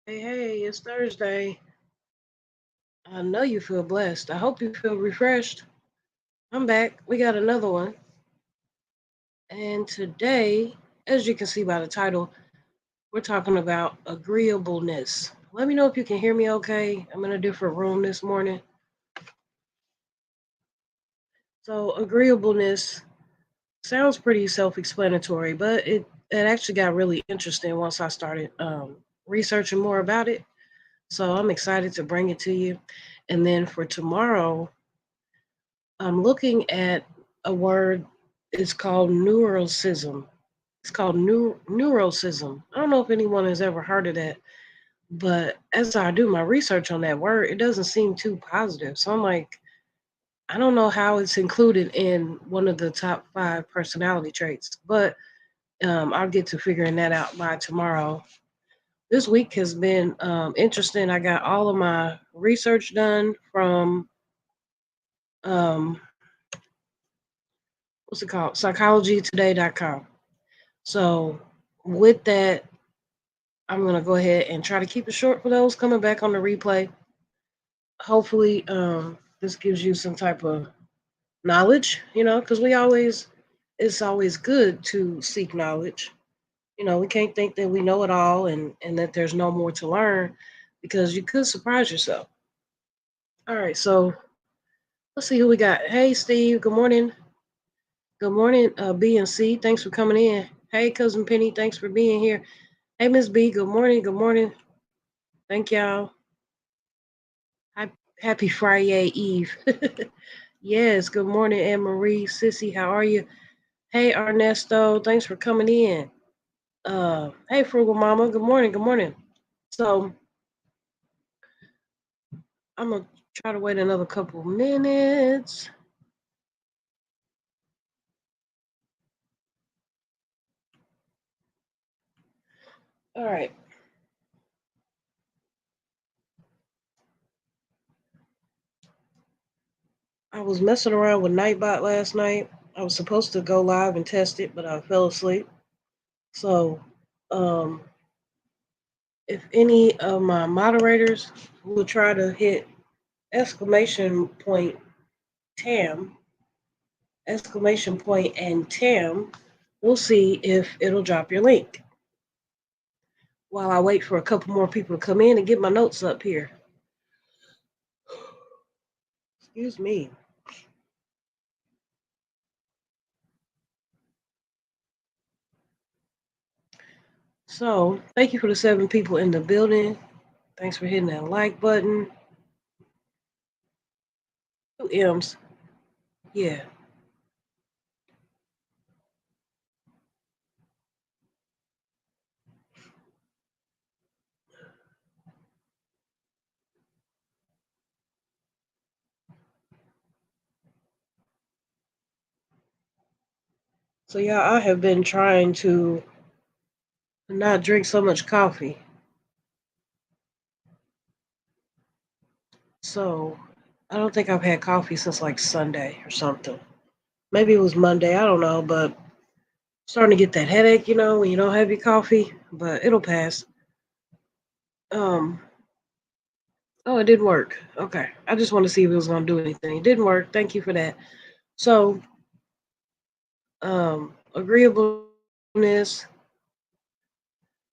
Hey, it's Thursday. I know you feel blessed. I hope you feel refreshed. I'm back. We got another one. And today, as you can see by the title, we're talking about agreeableness. Let me know if you can hear me okay. I'm in a different room this morning. So, agreeableness sounds pretty self explanatory, but it actually got really interesting once I started researching more about it. So, I'm excited to bring it to you. And then for tomorrow, I'm looking at a word. It's called neurosism. It's called neurosism. I don't know if anyone has ever heard of that, but as I do my research on that word, it doesn't seem too positive. So I'm like, I don't know how it's included in one of the top five personality traits, but I'll get to figuring that out by tomorrow. This week has been interesting. I got all of my research done from um, what's it called? Psychologytoday.com. So with that, I'm gonna go ahead and try to keep it short for those coming back on the replay. Hopefully, this gives you some type of knowledge, because it's always good to seek knowledge. We can't think that we know it all and that there's no more to learn because you could surprise yourself. All right, so let's see who we got. Hey, Steve. Good morning. Good morning, B and C. Thanks for coming in. Hey, cousin Penny. Thanks for being here. Hey, Miss B. Good morning. Good morning. Thank y'all. Happy Friday Eve. Yes, good morning, Anne Marie. Sissy, how are you? Hey, Ernesto, thanks for coming in. Hey, Frugal Mama, good morning, good morning. So, I'm going to try to wait another couple minutes. All right. I was messing around with Nightbot last night. I was supposed to go live and test it, but I fell asleep. So, um, if any of my moderators will try to hit exclamation point Tam, exclamation point and Tam, we'll see if it'll drop your link while I wait for a couple more people to come in and get my notes up here. Excuse me. So, thank you for the 7 people in the building. Thanks for hitting that like button. Two M's. Yeah. So, yeah, I have been trying to not drink so much coffee. So, I don't think I've had coffee since like Sunday or something. Maybe it was Monday. I don't know, but starting to get that headache, when you don't have your coffee, but it'll pass. Um, oh, it didn't work. Okay. I just want to see if it was going to do anything. It didn't work. Thank you for that. So, agreeableness,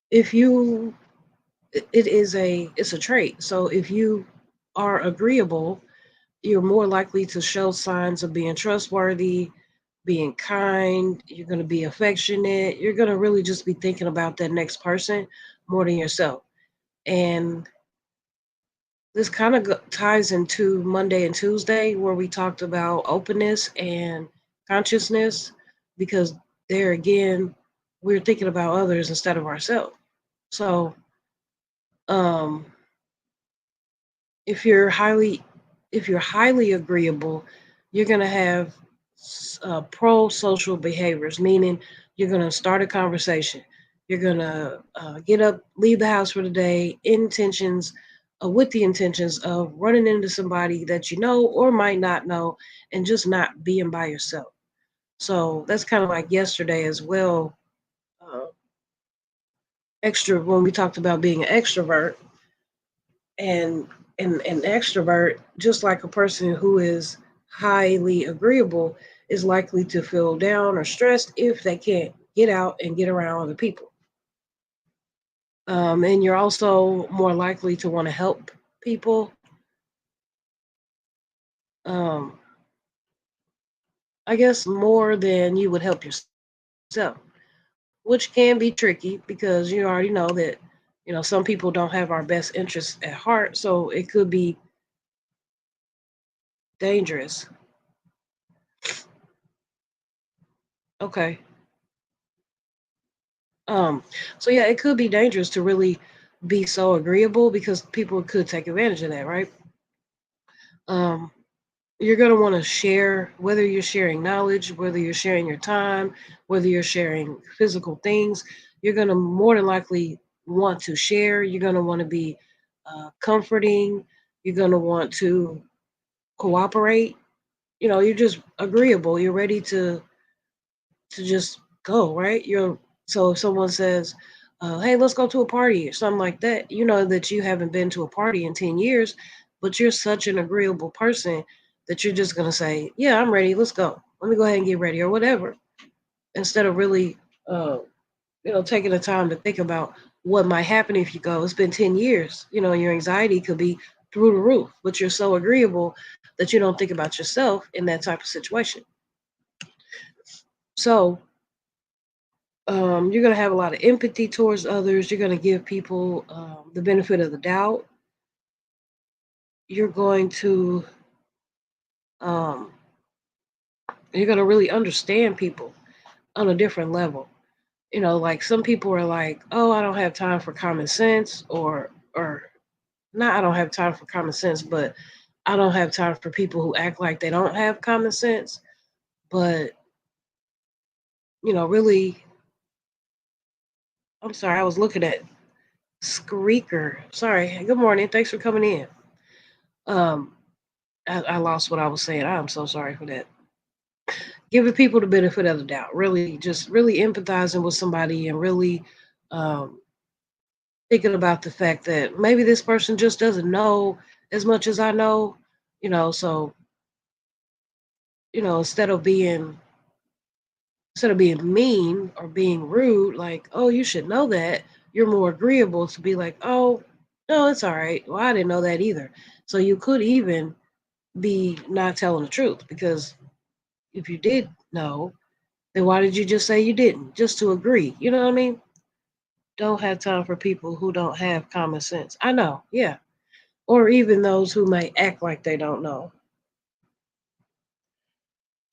if you, it's a trait. So, if you are agreeable, you're more likely to show signs of being trustworthy, being kind. You're going to be affectionate. You're going to really just be thinking about that next person more than yourself. And this kind of ties into Monday and Tuesday, where we talked about openness and consciousness, because there again, we're thinking about others instead of ourselves. So, um, if you're highly if you're highly agreeable, you're going to have pro social behaviors, meaning you're going to start a conversation. You're going to get up, leave the house for the day, intentions with the intentions of running into somebody that you know or might not know, and just not being by yourself. So that's kind of like yesterday as well. Uh, extra when we talked about being an extrovert and an extrovert, just like a person who is highly agreeable, is likely to feel down or stressed if they can't get out and get around other people. And you're also more likely to want to help people. Um, I guess more than you would help yourself, which can be tricky because you already know that some people don't have our best interests at heart, so it could be dangerous. Okay. Um, so yeah, it could be dangerous to really be so agreeable because people could take advantage of that, right? Um, you're going to want to share, whether you're sharing knowledge, whether you're sharing your time, whether you're sharing physical things, you're going to more than likely want to share. You're going to want to be comforting. You're going to want to cooperate. You're just agreeable. You're ready to just go, right? You're so if someone says, "Hey, let's go to a party" or something like that, you know that you haven't been to a party in 10 years, but you're such an agreeable person that you're just gonna say, "Yeah, I'm ready. Let's go. Let me go ahead and get ready," or whatever, instead of really, uh, taking the time to think about what might happen if you go. It's been 10 years. Your anxiety could be through the roof, but you're so agreeable that you don't think about yourself in that type of situation. So you're going to have a lot of empathy towards others. You're going to give people the benefit of the doubt. You're going to um, you're going to really understand people on a different level. Like some people are like, "Oh, I don't have time for common sense," or not. I don't have time for common sense, but I don't have time for people who act like they don't have common sense. But really, I'm sorry. I was looking at Screaker. Sorry. Good morning. Thanks for coming in. Um, I lost what I was saying. I'm so sorry for that. Giving people the benefit of the doubt, really, just really empathizing with somebody and really um, thinking about the fact that maybe this person just doesn't know as much as I know, So instead of being mean or being rude, like, oh, you should know that. You're more agreeable to be like, oh, no, it's all right. Well, I didn't know that either. So you could even be not telling the truth because if you did know, then why did you just say you didn't? Just to agree. You know what I mean? Don't have time for people who don't have common sense. I know, yeah. Or even those who may act like they don't know.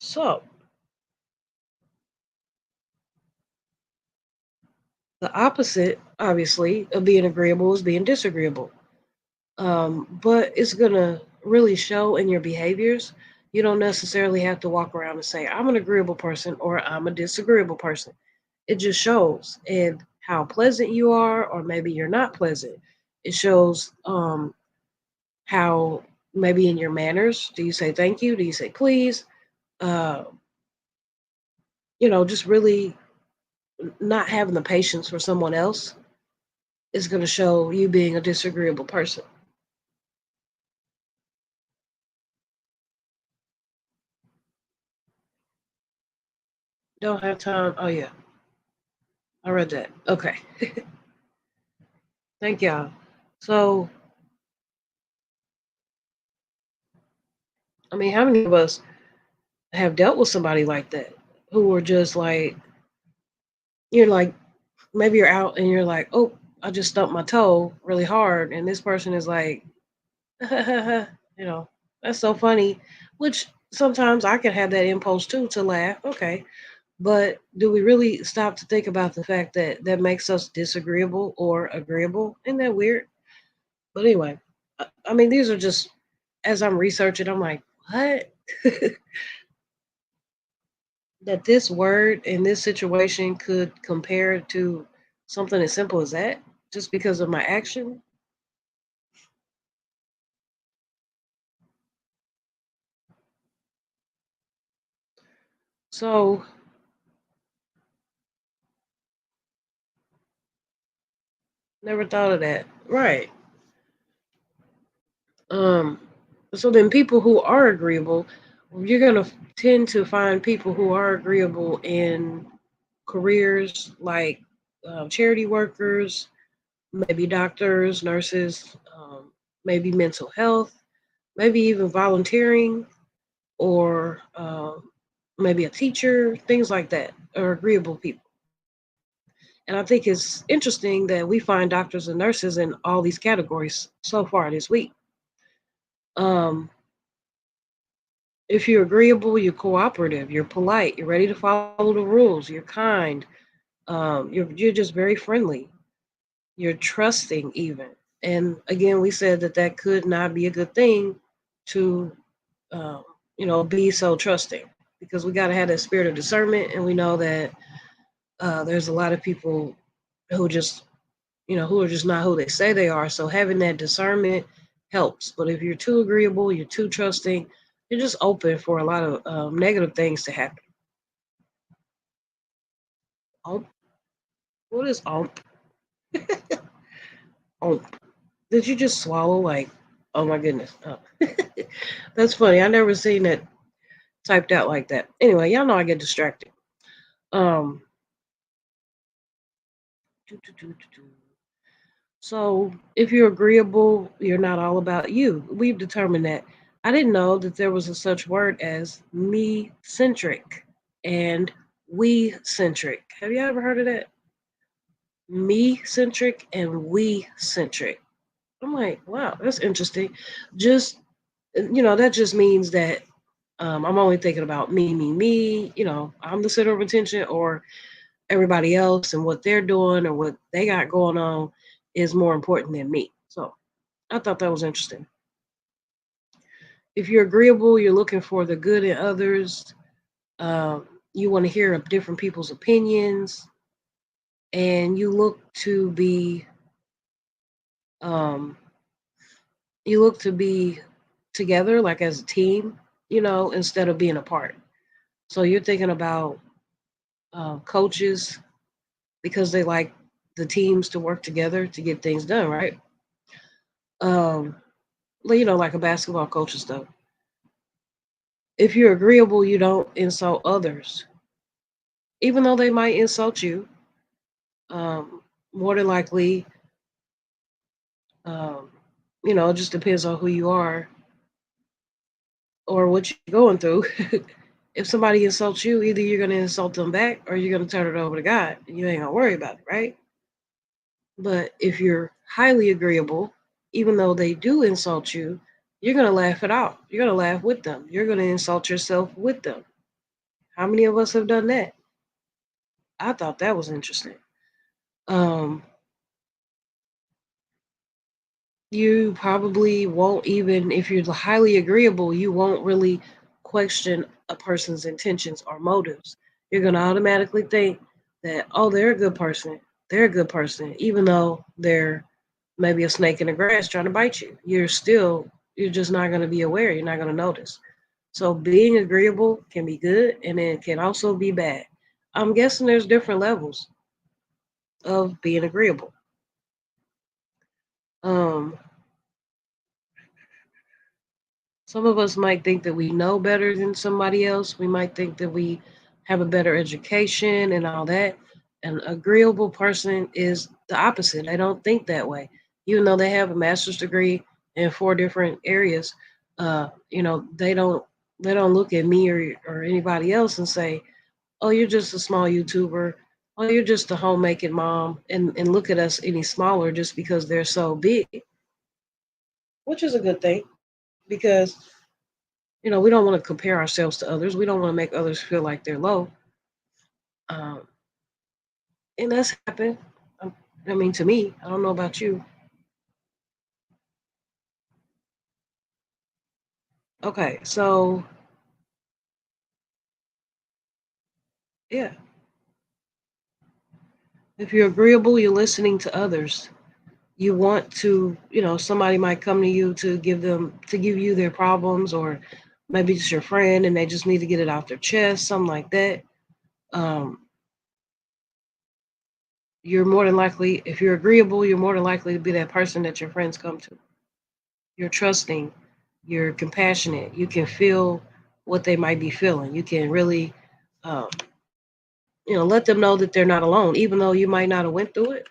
So, the opposite, obviously, of being agreeable is being disagreeable. But it's going to really show in your behaviors. You don't necessarily have to walk around and say, I'm an agreeable person or I'm a disagreeable person. It just shows in how pleasant you are, or maybe you're not pleasant. It shows how maybe in your manners, do you say thank you? Do you say please? Uh, just really not having the patience for someone else is going to show you being a disagreeable person. Don't have time. Oh, yeah, I read that. Okay. Thank y'all. So, I mean, how many of us have dealt with somebody like that who were just like, you're like, maybe you're out and you're like, oh, I just stumped my toe really hard. And this person is like, you know, that's so funny. Which sometimes I can have that impulse too to laugh. Okay. But do we really stop to think about the fact that that makes us disagreeable or agreeable? Isn't that weird? But anyway, I mean, these are just, as I'm researching, I'm like, what? That this word in this situation could compare to something as simple as that just because of my action? So Never thought of that. Right. Um, so then people who are agreeable, you're going to tend to find people who are agreeable in careers like charity workers, maybe doctors, nurses, maybe mental health, maybe even volunteering, or maybe a teacher, things like that are agreeable people. And I think it's interesting that we find doctors and nurses in all these categories so far this week. Um, if you're agreeable, you're cooperative, you're polite, you're ready to follow the rules, you're kind, you're just very friendly, you're trusting even. And again, we said that that could not be a good thing to, um, be so trusting because we got to have that spirit of discernment, and we know that there's a lot of people who just who are just not who they say they are. So having that discernment helps. But if you're too agreeable, you're too trusting, you're just open for a lot of negative things to happen. Ump, what is ump? Ump. Did you just swallow like? Oh my goodness. Oh. That's funny. I never seen it typed out like that. Anyway, y'all know I get distracted. Um. doo, doo, doo, doo, doo. So if you're agreeable, you're not all about you. We've determined that. I didn't know that there was a such word as me centric and we centric. Have you ever heard of that? Me centric and we centric. I'm like, wow, that's interesting. Just that just means that I'm only thinking about me, me, me. I'm the center of attention, or everybody else and what they're doing or what they got going on is more important than me. So I thought that was interesting. If you're agreeable, you're looking for the good in others. You want to hear of different people's opinions, and um, you look to be together, like as a team, instead of being apart. So you're thinking about coaches because they like the teams to work together to get things done, right? Um, like a basketball coach and stuff. If you're agreeable, you don't insult others, even though they might insult you. More than likely, um, it just depends on who you are or what you're going through. If somebody insults you, either you're going to insult them back or you're going to turn it over to God. And you ain't going to worry about it, right? But if you're highly agreeable, even though they do insult you, you're going to laugh it out. You're going to laugh with them. You're going to insult yourself with them. How many of us have done that? I thought that was interesting. Um, you probably won't even, if you're highly agreeable, you won't really question a person's intentions or motives. You're going to automatically think that, oh, they're a good person. They're a good person, even though they're maybe a snake in the grass trying to bite you. You're just not going to be aware. You're not going to notice. So being agreeable can be good and it can also be bad. I'm guessing there's different levels of being agreeable. Um, Some of us might think that we know better than somebody else. We might think that we have a better education and all that. An agreeable person is the opposite. They don't think that way. Even though they have a master's degree in four different areas, they don't look at me or anybody else and say, "Oh, you're just a small YouTuber. Oh, you're just a homemaking mom," and look at us any smaller just because they're so big, which is a good thing because we don't want to compare ourselves to others. We don't want to make others feel like they're low. Um, and that's happened. I mean, to me, I don't know about you. Okay, so yeah, if you're agreeable, you're listening to others. You want to, somebody might come to you to give you their problems, or maybe it's your friend and they just need to get it off their chest, something like that. Um, You're more than likely, if you're agreeable, you're more than likely to be that person that your friends come to. You're trusting, you're compassionate, you can feel what they might be feeling. You can really, um, let them know that they're not alone, even though you might not have went through it.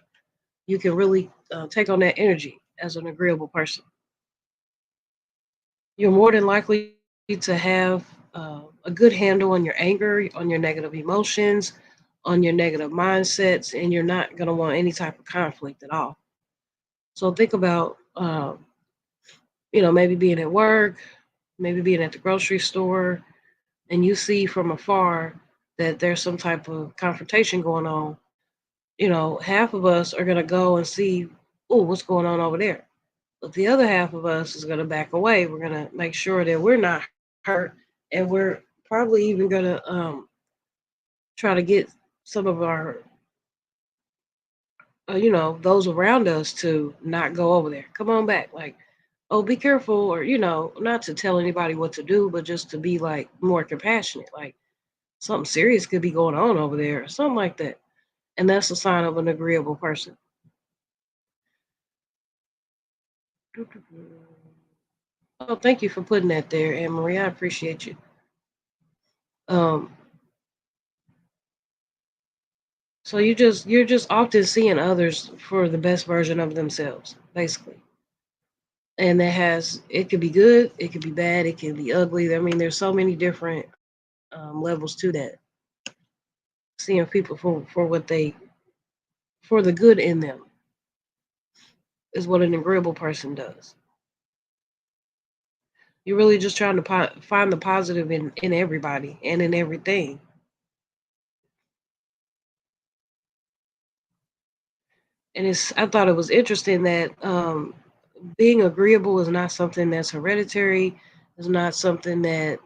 You can really take on that energy as an agreeable person. You're more than likely to have a good handle on your anger, on your negative emotions, on your negative mindsets, and you're not going to want any type of conflict at all. So think about, maybe being at work, maybe being at the grocery store, and you see from afar that there's some type of confrontation going on. Half of us are going to go and see, oh, what's going on over there. But the other half of us is going to back away. We're going to make sure that we're not hurt, and we're probably even going to try to get some of our, those around us to not go over there. Come on back, like, oh, be careful, or not to tell anybody what to do, but just to be like more compassionate, like something serious could be going on over there, or something like that. And that's a sign of an agreeable person. Oh, thank you for putting that there, Anne Marie. I appreciate you. Um, so you're just often seeing others for the best version of themselves, basically. And it could be good, it could be bad, it can be ugly. I mean, there's so many different levels to that. Seeing people for what they for the good in them is what an agreeable person does. You're really just trying to find the positive in everybody and in everything. And I thought it was interesting that being agreeable is not something that's hereditary. It's not something that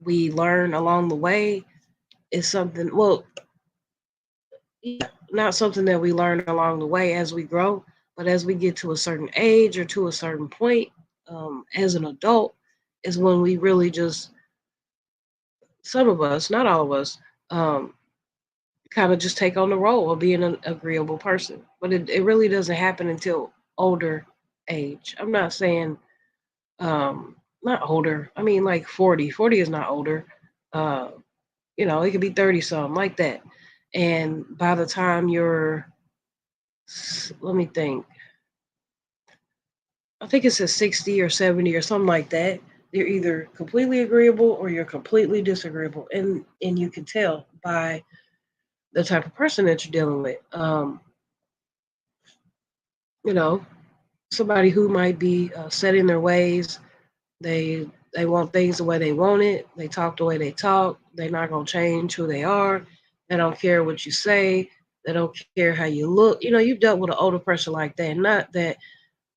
we learn along the way. It's something, well, yeah, not something that we learn along the way as we grow, but as we get to a certain age or to a certain point, as an adult, is when we really just, some of us, not all of us, um, kind of just take on the role of being an agreeable person. But it really doesn't happen until older age. I'm not saying not older. I mean like 40. 40 is not older. Uh, it could be 30 something like that. And by the time you're, let me think, I think it says 60 or 70 or something like that. You're either completely agreeable or you're completely disagreeable. And you can tell by the type of person that you're dealing with. You know, somebody who might be set in their ways. They want things the way they want it. They talk the way they talk. They're not gonna change who they are. They don't care what you say. They don't care how you look. You've dealt with an older person like that. Not that,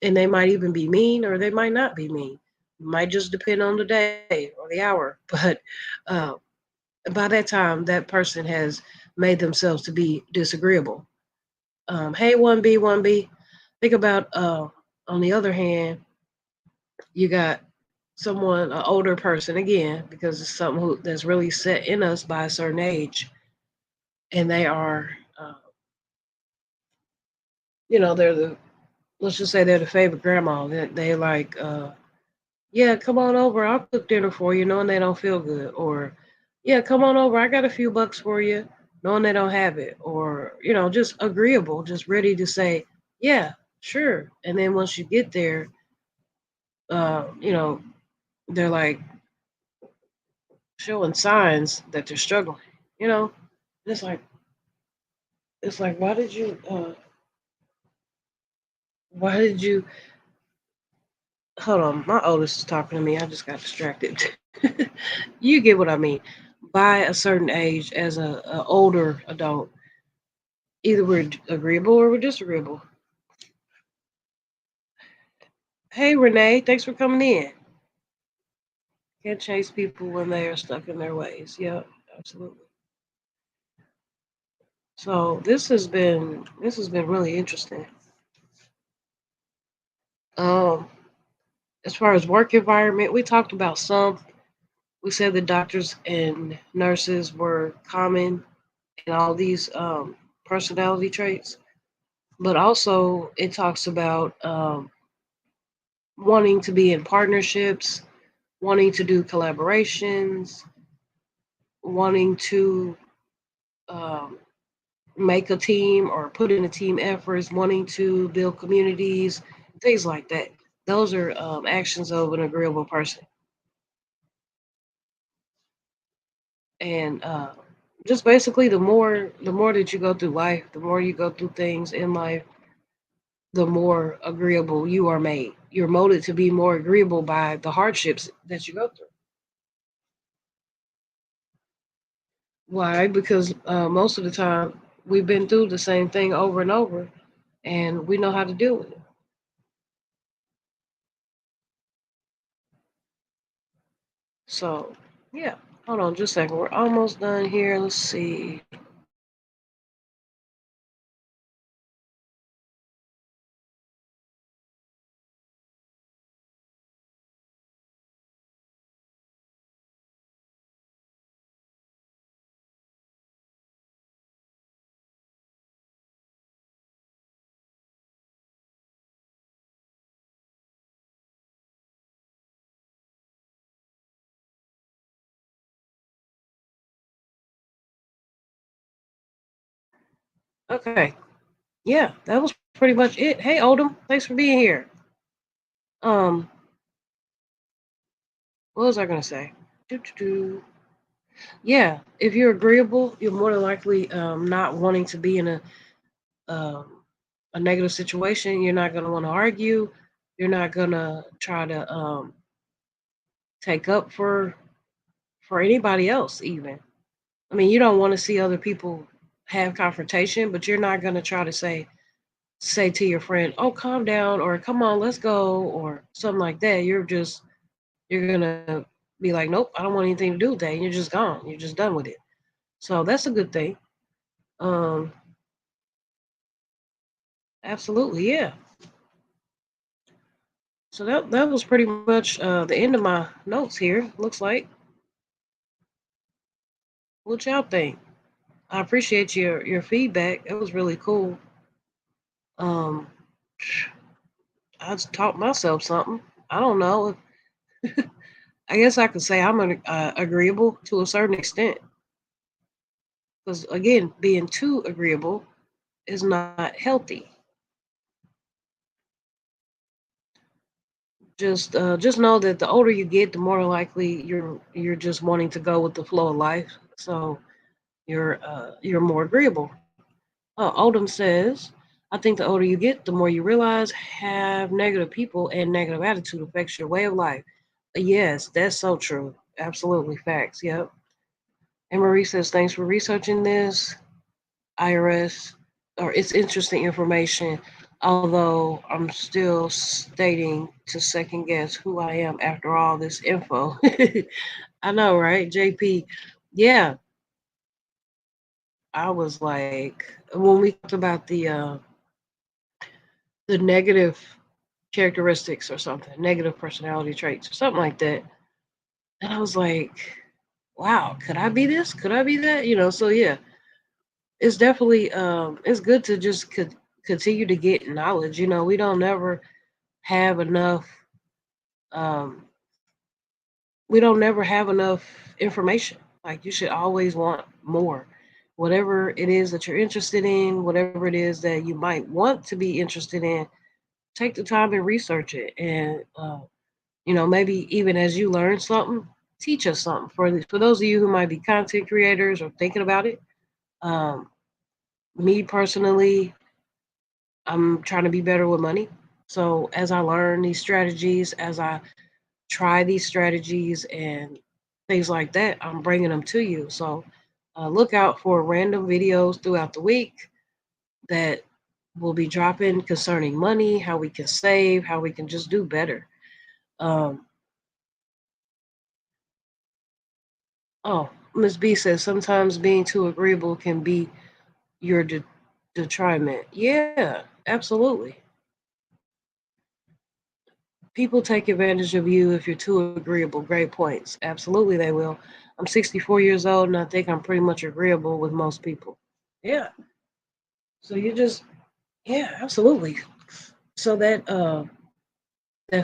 and they might even be mean, or they might not be mean. It might just depend on the day or the hour. But uh, by that time, that person has made themselves to be disagreeable. Hey, one B. Think about, on the other hand, you got someone, an older person again, because it's something that's really set in us by a certain age, and they are, uh, they're the, let's just say they're the favorite grandma. They like, yeah, come on over, I'll cook dinner for you, knowing they don't feel good, or yeah, come on over, I got a few bucks for you, knowing they don't have it, or just agreeable, just ready to say, yeah, sure. And then once you get there, uh, you know, they're like showing signs that they're struggling. You know, it's like why did you why did you hold on, my oldest is talking to me, I just got distracted. You get what I mean. By a certain age, as a older adult, either we're agreeable or we're disagreeable. Hey Renee, thanks for coming in. Can't chase people when they are stuck in their ways. Yep, absolutely. So this has been really interesting. Um, as far as work environment, we talked about some. We said that doctors and nurses were common in all these personality traits, but also it talks about wanting to be in partnerships, wanting to do collaborations, wanting to um, make a team or put in a team efforts, wanting to build communities, things like that. Those are actions of an agreeable person. And just basically, the more that you go through life, the more you go through things in life, the more agreeable you are made. You're molded to be more agreeable by the hardships that you go through. Why? Because most of the time we've been through the same thing over and over, and we know how to deal with it. So, yeah. Hold on just a second. We're almost done here. Let's see. Okay. Yeah, that was pretty much it. Hey, Oldham, thanks for being here. Um, what was I gonna say? Doo-doo-doo. Yeah, if you're agreeable, you're more than likely not wanting to be in um, a negative situation. You're not gonna want to argue. You're not gonna try to take up for anybody else. Even I mean, you don't want to see other people have confrontation, but you're not gonna try to say to your friend, "Oh, calm down," or "Come on, let's go," or something like that. You're gonna be like, "Nope, I don't want anything to do with that." And you're just gone. You're just done with it. So that's a good thing. Um, absolutely, yeah. So that was pretty much the end of my notes here. Looks like. What y'all think? I appreciate your feedback. It was really cool. Um, I just taught myself something. I don't know. I guess I could say I'm agreeable to a certain extent. Because again, being too agreeable is not healthy. Just know that the older you get, the more likely you're just wanting to go with the flow of life. So you're more agreeable. Oldham says, I think the older you get, the more you realize have negative people and negative attitude affects your way of life. Yes, that's so true. Absolutely facts. Yep. And Marie says, thanks for researching this. IRS, or it's interesting information, although I'm still stating to second guess who I am after all this info. I know, right? JP. Yeah, I was like, when we talked about the negative characteristics or something, negative personality traits or something like that. And I was like, wow, could I be this? Could I be that? So yeah, it's definitely it's good to just continue to get knowledge. We don't never have enough um we don't never have enough information. Like you should always want more. Whatever it is that you're interested in, whatever it is that you might want to be interested in, take the time and research it. And maybe even as you learn something, teach us something. For those of you who might be content creators or thinking about it, um, me personally, I'm trying to be better with money. So as I learn these strategies, as I try these strategies and things like that, I'm bringing them to you. So look out for random videos throughout the week that will be dropping concerning money, how we can save, how we can just do better. Um, oh, Miss B says sometimes being too agreeable can be your detriment. Yeah, absolutely. People take advantage of you if you're too agreeable. Great points. Absolutely, they will. I'm 64 years old, and I think I'm pretty much agreeable with most people. Yeah. So you just, yeah, absolutely. So that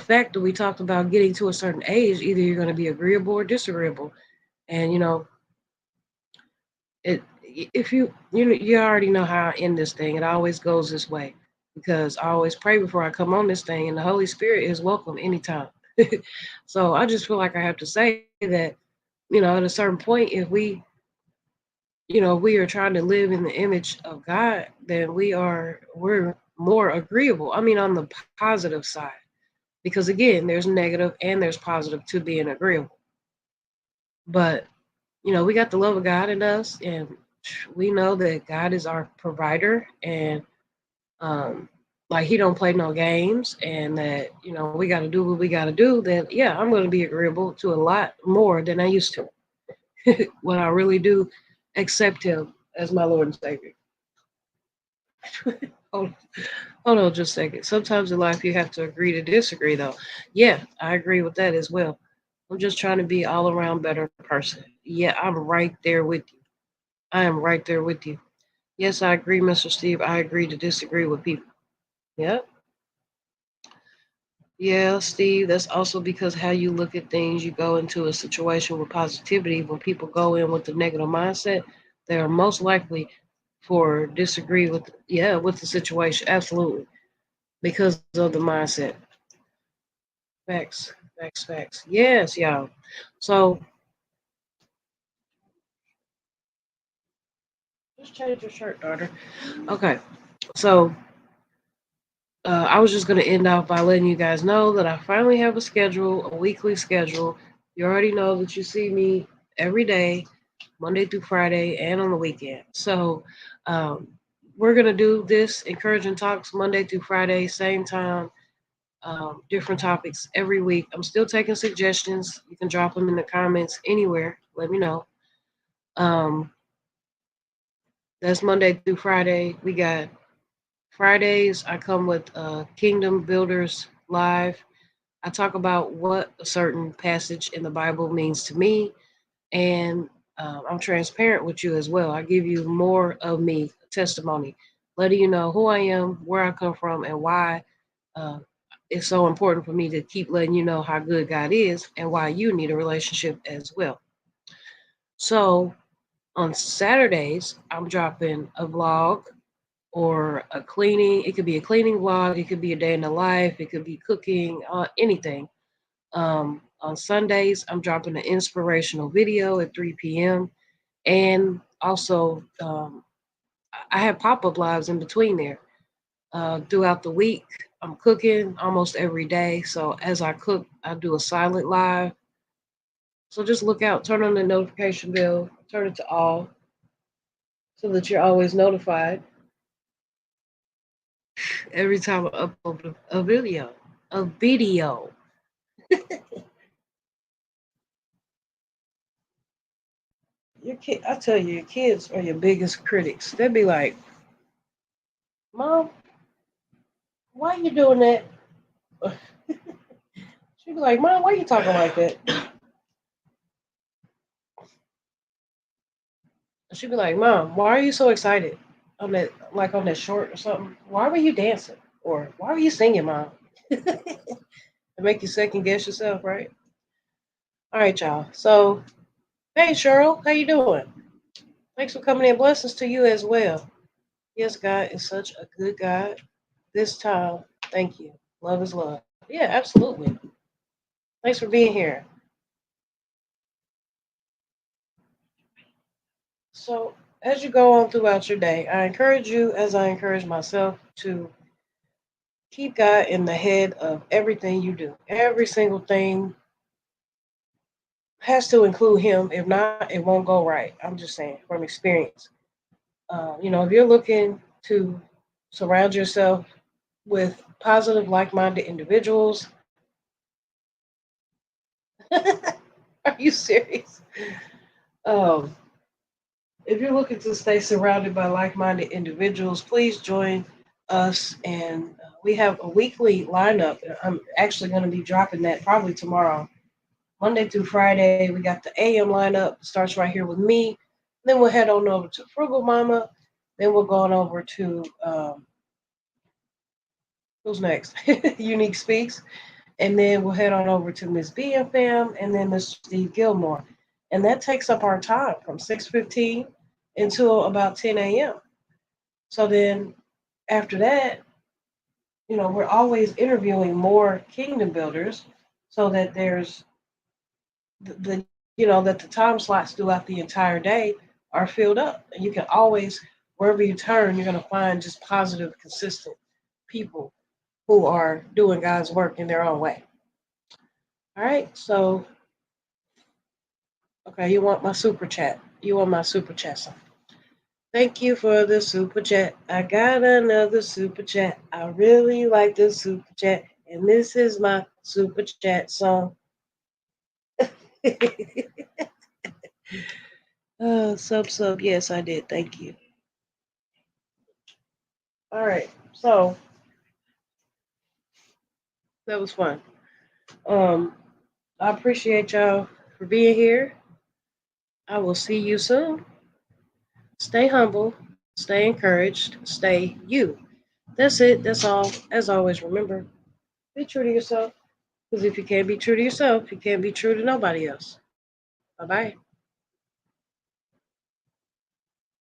fact that we talked about getting to a certain age, either you're going to be agreeable or disagreeable, and it if you already know how I end this thing. It always goes this way because I always pray before I come on this thing, and the Holy Spirit is welcome anytime. So I just feel like I have to say that at a certain point, if we are trying to live in the image of God, then we're more agreeable. I mean, on the positive side, because again, there's negative and there's positive to being agreeable. But we got the love of God in us, and we know that God is our provider, and um, like He don't play no games, and that we got to do what we got to do. Then yeah, I'm going to be agreeable to a lot more than I used to when I really do accept Him as my Lord and Savior. Hold, hold on just a second. Sometimes in life you have to agree to disagree, though. Yeah, I agree with that as well. I'm just trying to be all around better person. Yeah, I'm right there with you. I am right there with you. Yes, I agree, Mr. Steve. I agree to disagree with people. Yep. Yeah, Steve, that's also because how you look at things, you go into a situation with positivity. When people go in with the negative mindset, they are most likely for disagree with the situation. Absolutely. Because of the mindset. Facts. Facts, facts. Yes, y'all. So just change your shirt, daughter. Okay. So I was just going to end off by letting you guys know that I finally have a schedule, a weekly schedule. You already know that you see me every day, Monday through Friday, and on the weekend. So um, we're going to do this encouraging talks Monday through Friday, same time, different topics every week. I'm still taking suggestions. You can drop them in the comments anywhere. Let me know. Um, that's Monday through Friday. We got Fridays. I come with Kingdom Builders Live. I talk about what a certain passage in the Bible means to me, and I'm transparent with you as well. I give you more of me, testimony, letting you know who I am, where I come from, and why uh, it's so important for me to keep letting you know how good God is and why you need a relationship as well. So on Saturdays, I'm dropping a vlog or a cleaning. It could be a cleaning vlog, it could be a day in the life, it could be cooking, anything. On Sundays, I'm dropping an inspirational video at 3 p.m. And also, I have pop up lives in between there. Throughout the week, I'm cooking almost every day. So as I cook, I do a silent live. So just look out, turn on the notification bell, turn it to all so that you're always notified every time I upload a video. A video. I tell you, your kids are your biggest critics. They'd be like, "Mom, why are you doing that?" She'd be like, "Mom, why are you talking like that?" She'd be like, "Mom, why are you so excited on that short or something? Why were you dancing? Or why were you singing, Mom?" To make you second guess yourself, right? All right, y'all. So, hey, Cheryl, how you doing? Thanks for coming in. Blessings to you as well. Yes, God is such a good God. This time, thank you. Love is love. Yeah, absolutely. Thanks for being here. So, as you go on throughout your day, I encourage you, as I encourage myself, to keep God in the head of everything you do. Every single thing has to include Him. If not, it won't go right. I'm just saying from experience. If you're looking to surround yourself with positive, like minded individuals, are you serious? Um, if you're looking to stay surrounded by like minded individuals, please join us. And we have a weekly lineup. I'm actually going to be dropping that probably tomorrow. Monday through Friday, we got the AM lineup. Starts right here with me. Then we'll head on over to Frugal Mama. Then we're going over to who's next? Unique Speaks. And then we'll head on over to Miss B and Fam and then Mr. Steve Gilmore. And that takes up our time from 6:15 until about 10 a.m. So then after that, we're always interviewing more kingdom builders so that there's that the time slots throughout the entire day are filled up. And you can always, wherever you turn, you're going to find just positive, consistent people who are doing God's work in their own way. All right. So, okay, you want my super chat. You want my super chat song. Thank you for the super chat. I got another super chat. I really like the super chat. And this is my super chat song. Sub. Yes, I did. Thank you. All right. So that was fun. Um, I appreciate y'all for being here. I will see you soon. Stay humble, stay encouraged, stay you. That's it. That's all. As always, remember, be true to yourself. Because if you can't be true to yourself, you can't be true to nobody else. Bye bye.